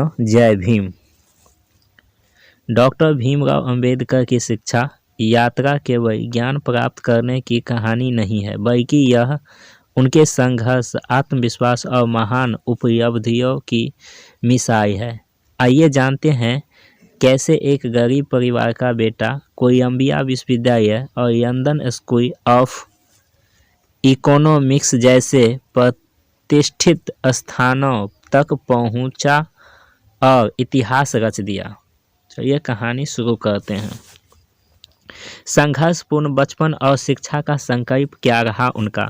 दोस्तों, जय भीम। डॉक्टर भीमराव अंबेडकर की शिक्षा यात्रा केवल ज्ञान प्राप्त करने की कहानी नहीं है, बल्कि यह उनके संघर्ष, आत्मविश्वास और महान उपलब्धियों की मिसाल है। आइए जानते हैं कैसे एक गरीब परिवार का बेटा कोलंबिया विश्वविद्यालय और लंदन स्कूल ऑफ इकोनॉमिक्स जैसे प्रतिष्ठित स्थानों तक पहुंचा और इतिहास रच दिया। चलिए कहानी शुरू करते हैं। संघर्षपूर्ण बचपन और शिक्षा का संकल्प क्या रहा उनका।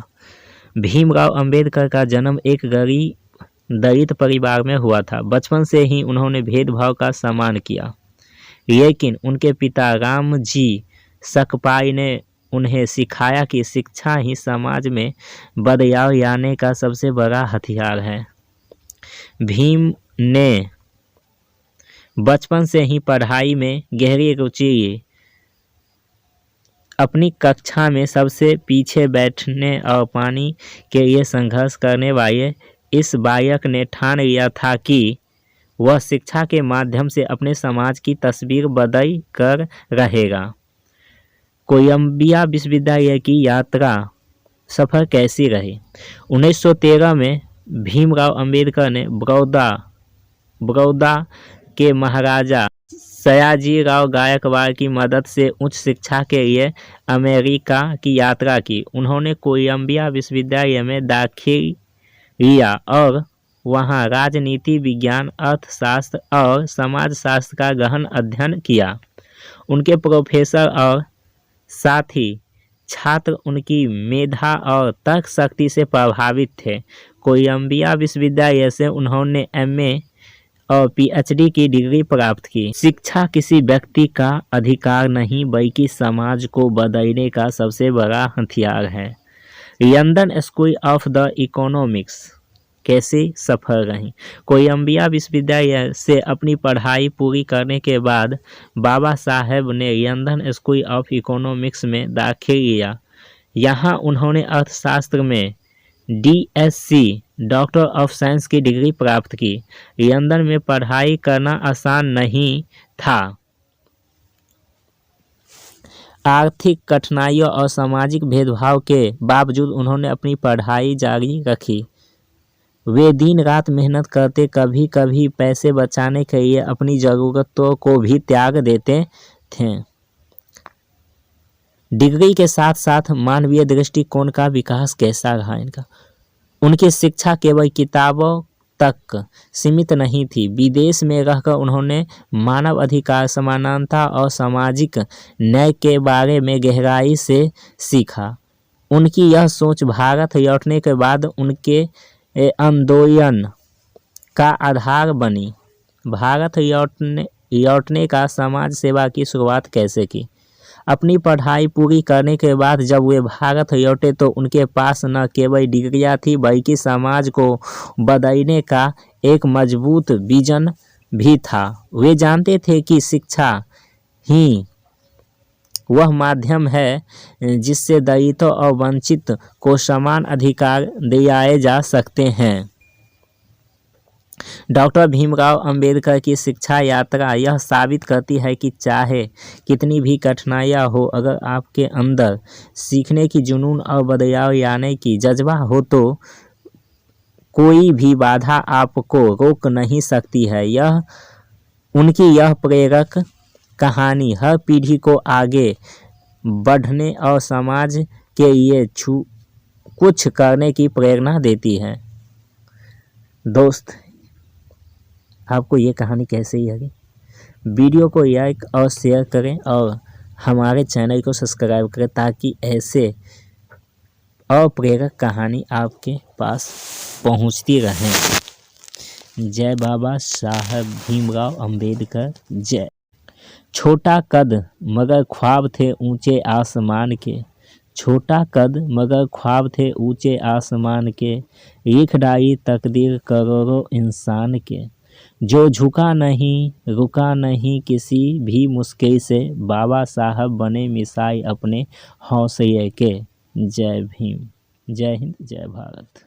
भीमराव अंबेडकर का जन्म एक गरीब दलित परिवार में हुआ था। बचपन से ही उन्होंने भेदभाव का सामना किया, लेकिन उनके पिता रामजी सकपाल ने उन्हें सिखाया कि शिक्षा ही समाज में बदलाव लाने का सबसे बड़ा हथियार है। भीम ने बचपन से ही पढ़ाई में गहरी रुचि ली। अपनी कक्षा में सबसे पीछे बैठने और पानी के लिए संघर्ष करने वाले इस बालक ने ठान लिया था कि वह शिक्षा के माध्यम से अपने समाज की तस्वीर बदल कर रहेगा। कोलंबिया विश्वविद्यालय की यात्रा सफर कैसी रही। 1913 में भीमराव अंबेडकर ने बड़ौदा के महाराजा सयाजीराव गायकवाड़ की मदद से उच्च शिक्षा के लिए अमेरिका की यात्रा की। उन्होंने कोलंबिया विश्वविद्यालय में दाखिल लिया और वहां राजनीति विज्ञान, अर्थशास्त्र और समाजशास्त्र का गहन अध्ययन किया। उनके प्रोफेसर और साथी छात्र उनकी मेधा और तर्क शक्ति से प्रभावित थे। कोलंबिया विश्वविद्यालय से उन्होंने एमए और पीएचडी की डिग्री प्राप्त की। शिक्षा किसी व्यक्ति का अधिकार नहीं, बल्कि समाज को बदलने का सबसे बड़ा हथियार है। London school of the economics कैसे सफल रही। कोलंबिया विश्वविद्यालय से अपनी पढ़ाई पूरी करने के बाद बाबा साहेब ने लंदन स्कूल ऑफ इकोनॉमिक्स में दाखिल लिया। यहाँ उन्होंने अर्थशास्त्र में डीएससी डॉक्टर ऑफ साइंस की डिग्री प्राप्त की। लंदन में पढ़ाई करना आसान नहीं था। आर्थिक कठिनाइयों और सामाजिक भेदभाव के बावजूद उन्होंने अपनी पढ़ाई जारी रखी। वे दिन रात मेहनत करते, कभी कभी पैसे बचाने के लिए अपनी ज़रूरतों को भी त्याग देते थे। डिग्री के साथ साथ मानवीय दृष्टिकोण का विकास कैसा रहा इनका। उनकी शिक्षा केवल किताबों तक सीमित नहीं थी। विदेश में रहकर उन्होंने मानव अधिकार, समानता और सामाजिक न्याय के बारे में गहराई से सीखा। उनकी यह सोच भारत लौटने के बाद उनके आंदोलन का आधार बनी। भारत लौटने का समाज सेवा की शुरुआत कैसे की। अपनी पढ़ाई पूरी करने के बाद जब वे भारत लौटे तो उनके पास न केवल डिग्रियां थी, बल्कि समाज को बदलने का एक मजबूत विजन भी था। वे जानते थे कि शिक्षा ही वह माध्यम है जिससे दलितों और वंचित को समान अधिकार दिलाए जा सकते हैं। डॉक्टर भीमराव अंबेडकर की शिक्षा यात्रा यह साबित करती है कि चाहे कितनी भी कठिनाइयाँ हो, अगर आपके अंदर सीखने की जुनून और बदलाव लाने की जज्बा हो तो कोई भी बाधा आपको रोक नहीं सकती है। उनकी यह प्रेरक कहानी हर पीढ़ी को आगे बढ़ने और समाज के लिए कुछ करने की प्रेरणा देती है। दोस्त, आपको ये कहानी कैसी लगी? वीडियो को लाइक और शेयर करें और हमारे चैनल को सब्सक्राइब करें ताकि ऐसे और प्रेरक कहानी आपके पास पहुंचती रहें। जय बाबा साहब भीमराव अंबेडकर जय। छोटा कद मगर ख्वाब थे ऊंचे आसमान के। छोटा कद मगर ख्वाब थे ऊंचे आसमान के। लिख डाली तकदीर करोड़ों इंसान के। जो झुका नहीं, रुका नहीं किसी भी मुश्किल से। बाबा साहब बने मिसाल अपने हौसले के। जय भीम, जय हिंद, जय भारत।